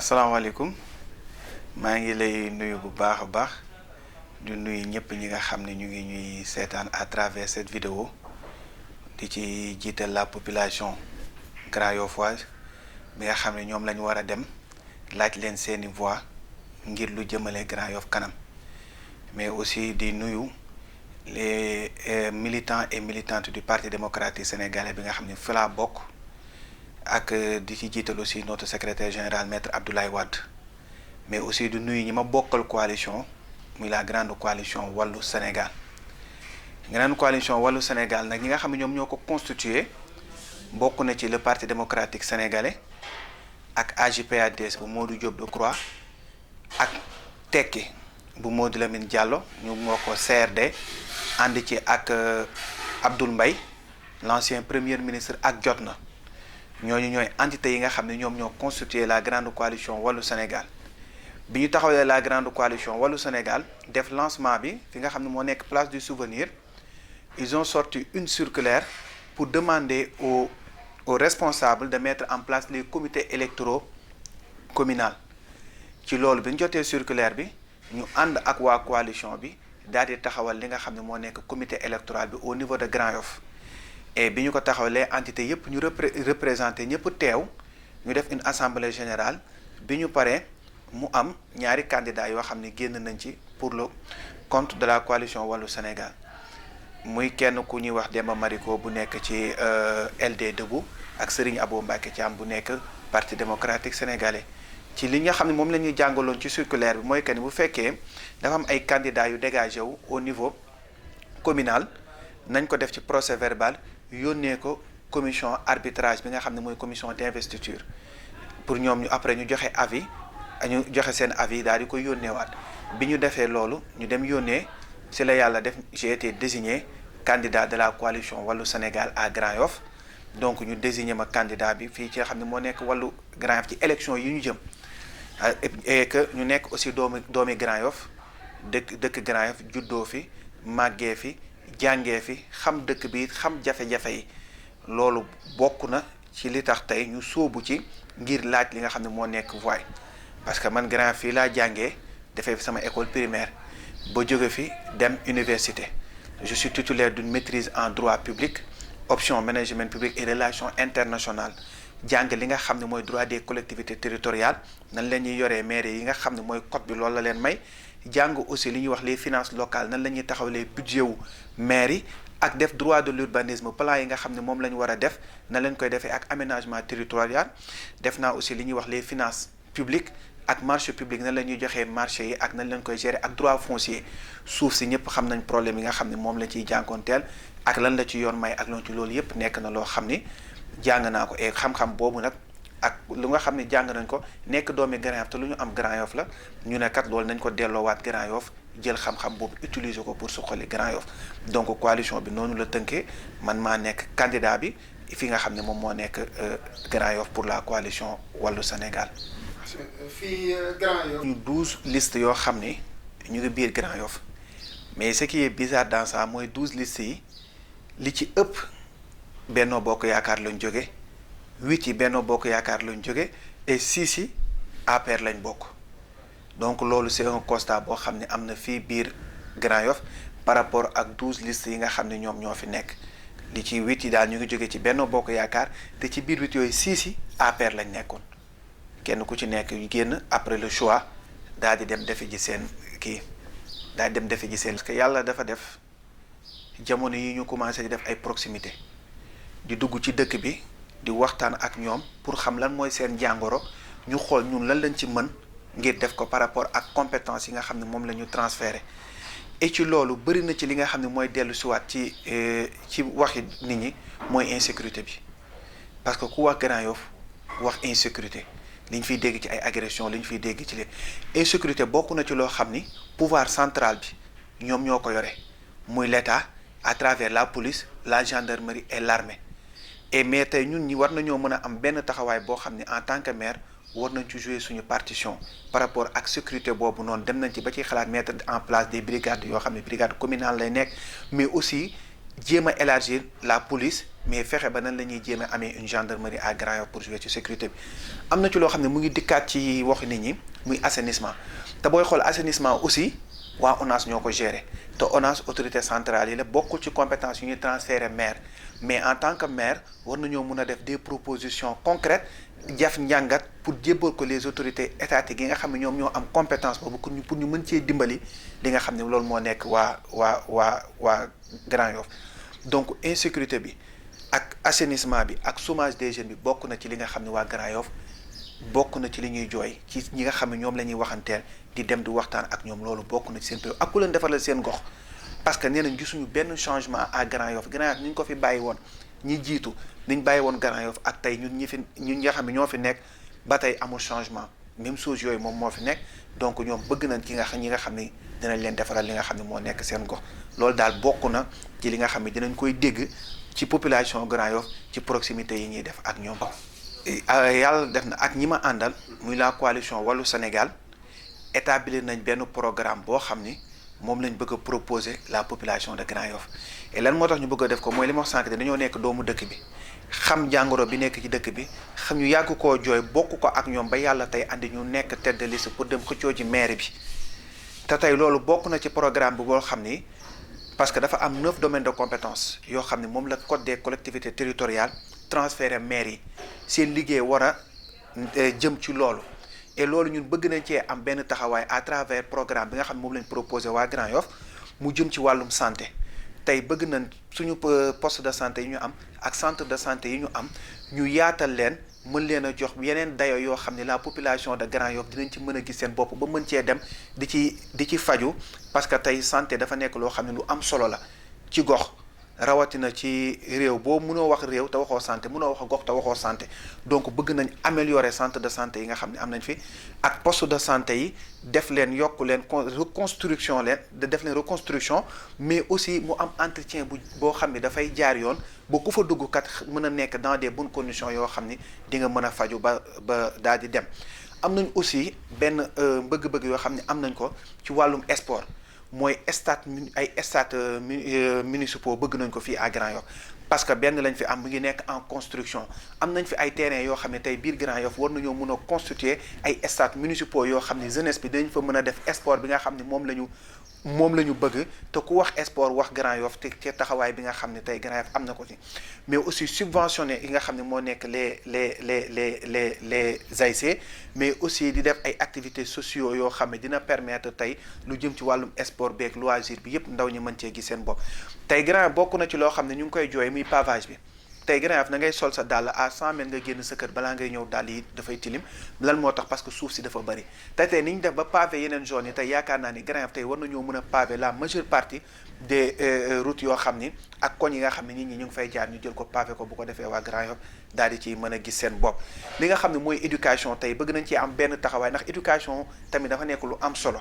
asalaamaaleykum maa ngi lay nuyu bu baax a baax di nuyu ñëpp ñi nga xam ne ñu ngi ñuy seetaan à travers cette vidéo di ci jiital la population Grand Yoffoise bi nga xam ne ñoom la ñu war a dem laaj leen seeni voix ngir lu jëmale Grand Yoff kanam mais aussi di nuyu les militants et militantes du Parti démocratique sénégalais bi nga xam ne fi laa bokk ak di ci jiital aussi notre secrétaire général maître Abdoulaye Wade mais aussi di nuyu ñi ma bokkal coalition muy la grande coalition wàllu Sénégal grande coalition wàllu Sénégal nag ñi nga xam ne ñoom ñoo ko constitué bokk na ci le Parti démocratique sénégalais ak AJ/PADS bu Modou Diop Decroix ak Tekki bu Modou Lamine Diallo ñu moo ko CRD ànd ci ak Abdoul Mbaye l'ancien premier ministre ak Jotna ñooñu ñooy entité yi nga xam ne ñoom ñoo constitué la grande coalition wàllu Sénégal bi ñu taxawlee la grande coalition wàllu Sénégal def lancement bi fi nga xam ne moo nekk place du souvenir ils ont sorti une circulaire pour demander aux responsables de mettre en place les comités électoraux communaux ci loolu bi ñu jotee circulaire bi ñu ànd ak waa coalition bi daal di taxawal li nga xam ne moo nekk comité électoral bi au niveau de Grand Yoff et bi ñu ko taxawalee entité yëpp ñu représenté ñëpp teew ñu def une assemblée générale bi ñu paree mu am ñaari candidats yoo xam ne génn nañ ci pour le compte de la coalition wàllu Sénégal muy kenn ku ñuy wax Demba Mariko bu nekk ci LD Debout ak Serigne Abo Mbacké Thiam bu nekk Parti démocratique sénégalais ci li nga xam ne moom la ñuy jàngaloon ci circulaire bi mooy que ni bu fekkee dafa am ay candidats yu dégagé wu au niveau communal nañ ko def ci procès verbal yónnee ko commission arbitrage bi nga xam ne mooy commission d'investiture pour ñoom ñu après ñu joxe avis ñu joxe seen avis daal di koy yónneewaat bi ñu defee loolu ñu dem yónnee ci la yàlla def j'ai été désigné candidat de la coalition wàllu Sénégal à Grand Yoff donc ñu désigné ma candidat bi fii ci nga xam ne moo nekk wàllu Grand Yoff ci élection yi ñu jëm et que ñu nekk aussi doomi Grand Yoff dëkk Grand Yoff juddoo fi màggee fi jàngee fi xam dëkk bi xam jafe-jafe yi loolu bokk na ci li tax tey ñu sóobu ci ngir laaj li nga xam ne moo nekk voix parce que man Grand Yoff fii laa jàngee defee fi sama école primaire ba jóge fi dem université je suis titulaire d'une maîtrise en droit public option management public et relations internationales jàng li nga xam ne mooy droit des collectivités territoriales nan la ñuy yoree maire yi nga xam ne mooy code bi loolu la leen may jàng aussi li ñuy wax les finances locales nan la ñuy taxawalee budget wu maire yi ak def droit de l'urbanisme plan yi nga xam ne moom la ñu war a def na leen koy defee ak aménagement territorial def naa aussi li ñuy wax les finances publiques ak marché public nan la ñuy joxee marché yi ak nan leen koy gérer ak droit foncier suuf si ñëpp xam nañ problème yi nga xam ne moom la ciy jànkoonteel ak lan la ci yoon may ak loolu ci loolu yëpp nekk na loo xam ni jàng naa ko et xam-xam boobu nag ak lu nga xam ne jàng nañ ko nekk doomi Grand Yoff te lu ñu am Grand Yoff la ñu ne kat loolu nañ ko delloowaat Grand Yoff jël xam-xam boobu utiliser ko pour suqali Grand Yoff donc coalition bi noonu la tënkee man maa nekk candidat bi fi nga xam ne moom moo nekk Grand Yoff pour la coalition wàllu Sénégal. fii Grand Yoff. ñu 12 listes yoo xam ni ñu ngi biir Grand Yoff mais ce qui est bizarre dans ça mooy 12 listes yi li ci ëpp Benno Bokk Yaakaar lañ jóge 8 yi Benno Bokk Yaakaar lañ jóge et 6 yi APR lañ bokk donc loolu c'est un constat boo xam ne am na fii biir Grand Yoff par rapport ak 12 listes yi nga xam ne ñoom ñoo fi nekk li ci 8 yi daal ñu ngi jóge ci Benno Bokk Yaakaar te ci biir 8 yooyu 6 yi APR lañ nekkoon kenn ku ci nekk yu génn après le choix daal di dem defi ji seen kii daal di dem defi ji seen. parce que yàlla dafa def jamono yi ñu commencé di def ay proximité di dugg ci dëkk bi di waxtaan ak ñoom pour xam lan mooy seen jàngoro ñu xool ñun lan lañ ci mën ngir def ko par rapport ak compétence yi nga xam ne moom la ñu transféré et ci loolu bëri na ci li nga xam ne mooy dellu siwaat ci waxi nit ñi mooy insécurité bi parce que ku wax Grand Yoff wax insécurité li ñu fiy dégg ci ay agression li ñu fiy dégg ci insécurité bokk na ci loo xam ni pouvoir central bi ñoom ñoo ko yore muy l'État à travers la police la gendarmerie et l'armée et mais tey ñun ñi war nañoo mën a am benn taxawaay boo xam ne en tant que maire war nañ ci jouer suñu partition par rapport ak sécurité boobu noonu dem nañ ci ba ci xalaat mettre en place des brigades yoo xam ne brigade communale lay nekk mais aussi jéem a élargir la police mais fexe ba nan la ñuy jéem a amee une gendarmerie à Grand Yoff pour jouer ci sécurité bi. am na ci loo xam ne mu ngi dikkaat ci waxu nit ñi muy assainissement te booy xool assainissement aussi waa ONAS ñoo ko gérer te ONAS autorité centrale yi la bokkul ci compétence yu ñuy transférer maire mais en tant que maire war nañoo mun a def des propositions concrètes jaf njàngat pour jébbal ko les autorités étatiques yi nga xam ne ñoom ñoo am compétence boobu pour ñu mën cee dimbali li nga xam ne loolu moo nekk waa Grand Yoff. donc insécurité bi ak assainissement bi ak chômage des jeunes bi bokk na ci li nga xam ne waa Grand Yoff bokk na ci li ñuy jooy ci ñi nga xam ne ñoom la ñuy waxanteel di dem di waxtaan ak ñoom loolu bokk na ci seen ak ku leen defaral seen gox parce que nee nañ gisuñu benn changement à Grand Yoff ni ñu ko fi bàyyi woon ñi jiitu ni ñu bàyyi woon Grand Yoff ak tey ñun nga xam ne ñoo fi nekk ba tey amul changement même chose yooyu moom moo fi nekk donc ñoom bëgg nañ ñi nga xam ne dinañ leen defaral li nga xam ne moo nekk seen gox loolu daal bokk na ci li nga xam ne dinañ koy dégg ci population Grand Yoff ci proximité yi ñuy def ak ñoom. yàlla def na ak ñi ma àndal muy la coalition Wallu Sénégal établir nañ benn programme boo xam ni moom lañ bëgg a proposer la population de Grand Yoff et lan moo tax ñu bëgg a def ko mooy li ma wax sànq dañoo nekk doomu dëkk bi xam jàngoro bi nekk ci dëkk bi xam ñu yàgg koo jooy bokk ko ak ñoom ba yàlla tey andi ñu nekk tête de liste pour dem xëccoo ci maire bi te tey loolu bokk na ci programme bi boo xam ni parce que dafa am 9 domaines de compétence yoo xam ne moom la code des collectivités territoriales transféré maire yi seen liggéey war a jëm ci loolu et loolu ñun bëgg nañ cee am benn taxawaay à travers programme bi nga xam ne moom lañ proposé waa Grand Yoff mu jëm ci wàllum santé tey bëgg nañ suñu poste de santé yi ñu am ak centre de santé yi ñu am ñu yaatal leen mën leen a jox yeneen dayo yoo xam ne la population de Grand Yoff dinañ ci mën a gis seen bopp ba mën cee dem di ci faju parce que tey santé dafa nekk loo xam ne lu am solo la ci gox rawatina ci réew boo mënoo wax réew te waxoo santé mënoo wax gox te waxoo santé donc bëgg nañ améliorer centre de santé yi nga xam ne am nañ fi ak poste de santé yi def leen yokk leen reconstruction def leen reconstruction mais aussi mu am entretien boo xam ne dafay jaar yoon ba ku fa dugg kat mën a nekk dans des bonnes conditions yoo xam ni di nga mën a faju ba daal di dem. am nañ aussi benn bëgg-bëgg yoo xam ne am nañ ko ci wàllum sport. mooy stade municipaux bëgg nañ ko fii à Grand Yoff parce que benn lañ fi am mu ngi nekk en construction am nañ fi ay terrain yoo xam ne tey biir Grand Yoff war nañoo mën a constituer ay stades municipaux yoo xam ne jeunesse bi dañ fa mën a def sport bi nga xam ne moom la ñu bëgg te ku wax sport wax Grand Yoff te taxawaay bi nga xam ne tey Grand Yoff am na ko ci mais aussi subventionné yi nga xam ne moo nekk les ASC mais aussi di def ay activités sociaux yoo xam ne dina permettre tey lu jëm ci wàllum sport beeg loisir bi yëpp ndaw ñi mën cee gis seen bopp tey Grand Yoff bokk na ci loo xam ne ñu ngi koy jooy muy pavage bi tey Grand Yoff na ngay sol sa dàll à 100 mètres nga génn sa kër balaa ngay ñëw dàll yi dafay tilim lan moo tax parce que suuf si dafa bëri tey ni ñu def ba pavé yeneen zones yi tey yaakaar naa ni Grand Yoff tey war nañoo mën a pavé la majeure partie des routes yoo xam ni ak koñ yi nga xam ne nit ñi ñu ngi fay jaar ñu jël ko pavé ko bu ko defee waa Grand Yoff daal di ci mën a gis seen bopp li nga xam ne mooy éducation tey bëgg nañ ci am benn taxawaay ndax éducation tamit dafa nekk lu am solo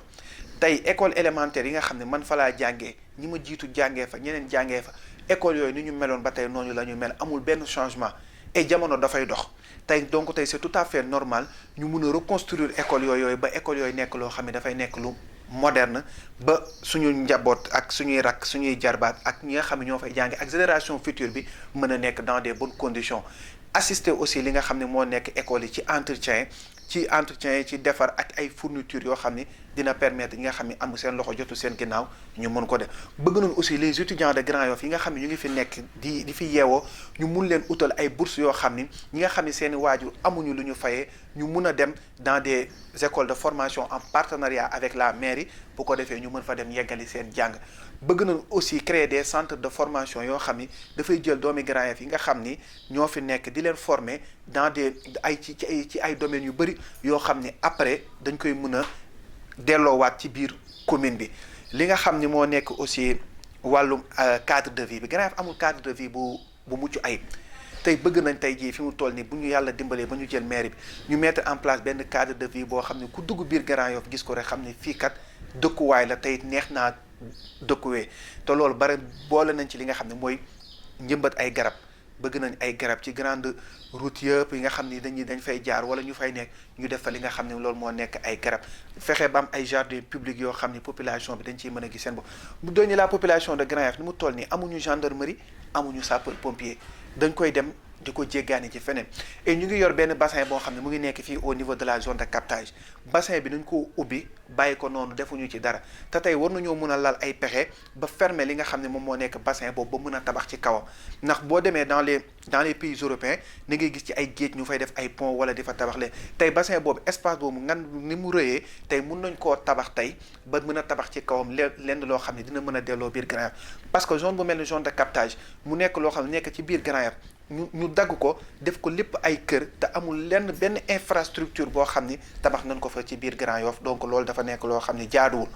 tey école élémentaire yi nga xam ne man fa laa jàngee ñi ma jiitu jàngee fa ñeneen jàngee fa école yooyu ni ñu meloon ba tey noonu la ñu mel amul benn changement et jamono dafay dox tey donc tey c'est tout à fait normal ñu mun a reconstruire école yooyu ba école yooyu nekk loo xam ne dafay nekk lu moderne ba suñu njaboot ak suñuy rakk suñuy jarbaat ak ñi nga xam ne ñoo fay jànge ak génération future bi mën a nekk dans des bonnes conditions assister aussi li nga xam ne moo nekk école yi ci entretien yi ci defar ak ay fournitures yoo xam ni dina permettre ñi nga xam ne am seen loxo jotu seen ginnaaw ñu mën ko def bëgg nañ aussi les étudiants de Grand Yoff yi nga xam ne ñu ngi fi nekk di fi yeewoo ñu mun leen utal ay bourses yoo xam ni ñi nga xam ne seen i waajur amuñu lu ñu fayee ñu mun a dem dans des écoles de formation en partenariat avec la mairie bu ko defee ñu mën fa dem yeggali seen jàng bëgg nañ aussi créer des centres de formation yoo xam ni dafay jël doomi Grand Yoff yi nga xam ni ñoo fi nekk di leen former dans des ci ay domaines yu bëri yoo xam ni après dañ koy mën a delloowaat ci biir commune bi li nga xam ni moo nekk aussi wàllum cadre de vie bi Grand Yoff amul cadre de vie bu mucc ayib tey bëgg nañ tey jii fi mu toll nii bu ñu yàlla dimbalee ba ñu jël mairie bi ñu mettre en place benn cadre de vie boo xam ne ku dugg biir Grand Yoff gis ko rek xam ne fii kat dëkkuwaay la tey neex naa dëkkuwee te loolu bare boole nañ ci li nga xam ne mooy njëmbat ay garab bëgg nañ ay garab ci grande route yëpp yi nga xam ni dañ fay jaar wala ñu fay nekk ñu def fa li nga xam ne loolu moo nekk ay garab fexe ba am ay jardin public yoo xam ni population bi dañ ciy mën a gis seen bopp mu doon ni la population de Grand Yoff ni mu toll nii amuñu gendarmerie amuñu sapeur pompier dañ koy dem di ko jéggaani ci feneen et ñu ngi yor benn bassin boo xam ne mu ngi nekk fii au niveau de la zone de captage bassin bi nañ ko ubbi bàyyi ko noonu defuñu ci dara te tey war nañoo mën a lal ay pexe ba fermer li nga xam ne moom moo nekk bassin boobu ba mën a tabax ci kawam ndax boo demee dans les pays européens ni ngay gis ci ay géej ñu fay def ay pont wala di fa tabax leen tey bassin boobu espace boobu ngan ni mu rëyee tey mun nañ koo tabax tey ba mën a tabax ci kawam lenn loo xam ne dina mën a delloo biir Grand Yoff parce que zone bu mel ni zone de captage mu nekk loo xam ne nekk ci biir Grand Yoff ñu dagg ko def ko lépp ay kër te amul benn infrastructure boo xam ni tabax nañ ko fa ci biir Grand Yoff donc loolu dafa nekk loo xam ni jaaduwul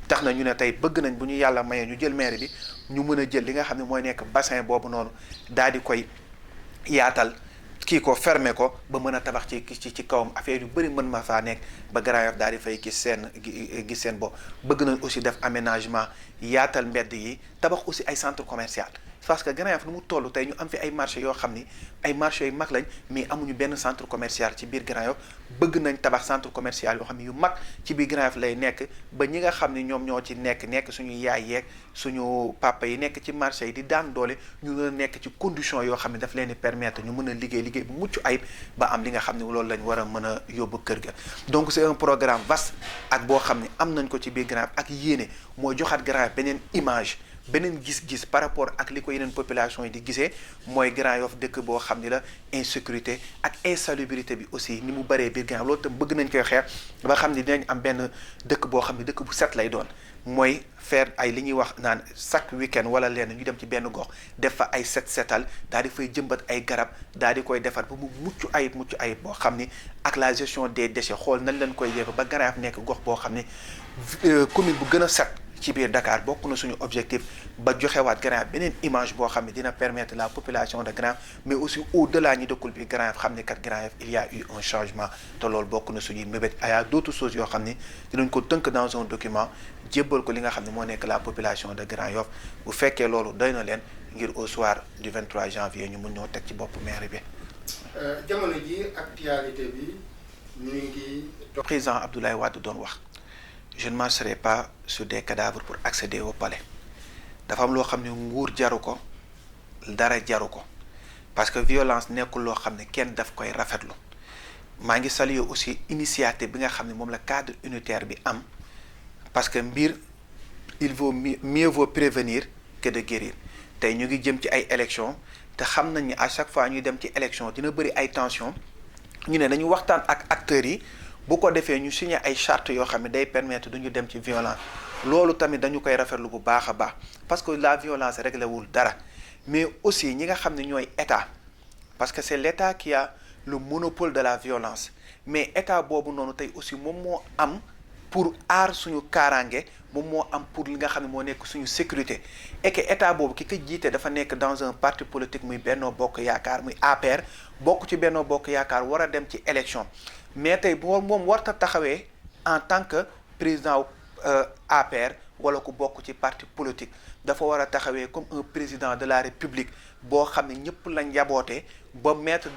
tax na ñu ne tey bëgg nañ bu ñu yàlla mayee ñu jël maire bi ñu mën a jël li nga xam ne mooy nekk bassin boobu noonu daal di koy yaatal kii ko fermer ko ba mën a tabax ci kawam affaire yu bëri mën ma faa nekk ba Grand Yoff daal di fay gis seen bopp bëgg nañ aussi def aménagement yaatal mbedd yi tabax aussi ay centre commercial parce que Grand Yoff nu mu toll tey ñu am fi ay marché yoo xam ni ay marché yu mag lañ mais amuñu benn centre commercial ci biir Grand Yoff bëgg nañ tabax centre commercial yoo xam ne yu mag ci biir Grand Yoff lay nekk ba ñi nga xam ne ñoom ñoo ci nekk suñu yaay yeeg suñu papa yi nekk ci marché yi di daan doole ñu mën a nekk ci condition yoo xam ne daf leen di permettre ñu mën a liggéey bu mucc ayib ba am li nga xam ne loolu lañ war a mën a yóbbu kër ga donc c'est un programme vaste ak boo xam ne am nañ ko ci biir Grand Yoff ak yéene mooy joxaat Grand Yoff beneen image beneen gis-gis par rapport ak li ko yeneen population yi di gisee mooy Grand Yoff dëkk boo xam ni la insécurité ak insalubrité bi aussi ni mu bëree biir Grand Yoff loolu tam bëgg nañ koy xeex ba xam ni dinañ am benn dëkk boo xam ne dëkk bu set lay doon mooy faire ay li ñuy wax naan chaque week-end wala lenn ñu dem ci benn gox def fa ay setal daal di fay jëmbat ay garab daal di koy defar ba mu mucc ayib boo xam ni ak la gestion des déchets xool nañ leen koy yéefa ba Grand Yoff nekk gox boo xam ni commune bu gën a set ci biir Dakar bokk na suñu objectif ba joxewaat Grand Yoff beneen image boo xam ne dina permettre la population de Grand Yoff mais aussi au-delà ñi dëkkul bi Grand Yoff xam ne kat Grand Yoff il y a eu un changement te loolu bokk na suñuy mébét ay d'autres choses yoo xam ne dinañ ko tënk dans un document jébbal ko li nga xam ne moo nekk la population de Grand Yoff bu fekkee loolu doy na leen ngir au soir du 23 janvier ñu mun ñoo teg ci bopp maire bi. jamono ji actualité bi ñu ngi. président Abdoulaye Wade doon wax. Je ne marcherai pas sur des cadavres pour accéder au palais dafa am loo xam ne nguur jaru ko dara jaru ko parce que violence nekkul loo xam ne kenn daf koy rafetlu maa ngi saluer aussi initiative bi nga xam ne moom la cadre unitaire bi am parce que mbir il vaut mieux vaut prévenir que de guérir tey ñu ngi jëm ci ay élections te xam nañ ni à chaque fois ñuy dem ci élection dina bëri ay tensions ñu ne dañu waxtaan ak acteurs yi. bu ko defee ñu signé ay charte yoo xam ne day permettre du ñu dem ci violence loolu tamit dañu koy rafetlu bu baax a baax parce que la violence réglé wul dara mais aussi ñi nga xam ne ñooy état parce que c'est l'état qui a le monopole de la violence mais état boobu noonu tey aussi moom moo am pour aar suñu kaaraange moom moo am pour li nga xam ne moo nekk suñu sécurité et que état boobu ki ko jiite dafa nekk dans un parti politique muy Benno Bokk Yaakaar muy APR bokk ci Benno Bokk Yaakaar war a dem ci élection mais tey moom warta taxawee en tant que président APR wala ku bokk ci parti politique dafa war a taxawee comme un président de la République boo xam ne ñëpp la njaboote ba mettre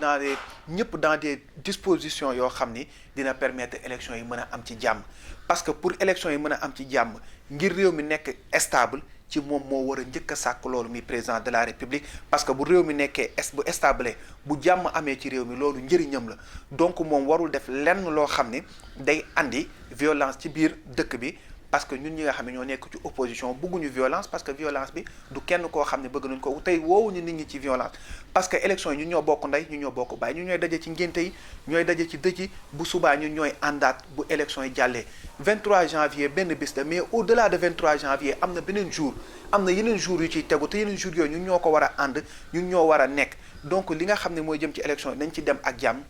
ñëpp dans des dispositions yoo xam ni dina permettre élection yi mën a am ci jàmm parce que pour élection yi mën a am ci jàmm ngir réew mi nekk stable ci moom moo war a njëkk a sàkk loolu mi président de la République parce que bu réew mi nekkee bu stable bu jàmm amee ci réew mi loolu njëriñam la donc moom warul def lenn loo xam ni day andi violence ci biir dëkk bi parce que ñun ñi nga xam ne ñoo nekk ci opposition bëgguñu violence parce que violence bi du kenn koo xam ne bëgg nañ ko tey woowuñu nit ñi ci violence parce que élection yi ñun ñoo bokk ndey ñun ñoo bokk baay ñun ñooy daje ci ngénte yi ñooy daje ci dëj yi bu subaa ñun ñooy àndaat bu élection yi jàllee 23 janvier benn bis la mais au delà de 23 janvier am na beneen jour am na yeneen jours yu ciy tegu te yeneen jours yooyu ñun ñoo ko war a ànd ñun ñoo war a nekk donc li nga xam ne mooy jëm ci élection yi nañ ci dem ak jàmm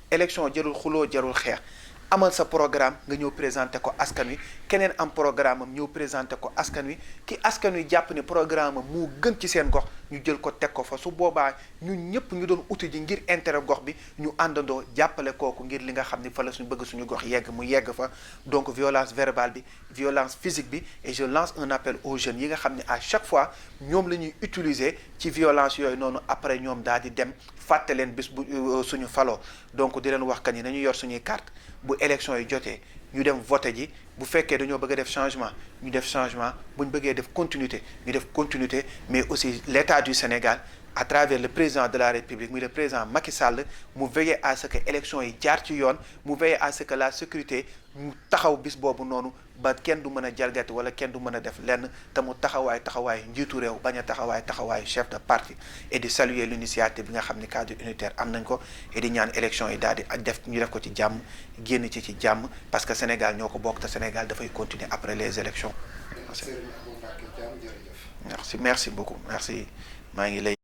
élection jarul xuloo jarul xeex amal sa programme nga ñëw présenté ko askan wi keneen am programme am ñëw présenté ko askan wi ki askan wi jàpp ne programme am moo gën ci seen gox ñu jël ko teg ko fa su boobaa ñun ñëpp ñu doon uti ji ngir intérêt gox bi ñu àndandoo jàppale kooku ngir li nga xam ni fa la suñu bëgg suñu gox yegg mu yegg fa donc violence verbale bi violence physique bi et je lance un appel aux jeunes yi nga xam ne à chaque fois ñoom la ñuy utiliser ci violence yooyu noonu après ñoom daal di dem fàtte leen bis bu suñu faloo donc di leen wax kan yi nañu yor suñuy carte bu élection yi jotee ñu dem voté ji bu fekkee dañoo bëgg a def changement ñu def changement bu ñu bëggee def continuité ñu def continuité mais aussi l'État du Sénégal à travers le président de la République muy le président Macky Sall mu veiller à ce que élection yi jaar ci yoon mu veiller à ce que la sécurité ñu taxaw bis boobu noonu ba kenn du mën a jalgati wala kenn du mën a def lenn te mu taxawaayu njiitu réew bañ a taxawaayu chef de parti et di saluer l'initiative bi nga xam ne cadre unitaire am nañ ko et di ñaan élection yi daal di def ñu def ko ci jàmm génn ci jàmm parce que Sénégal ñoo ko bokk te Sénégal dafay continuer après les élections. merci beaucoup merci maa ngi lay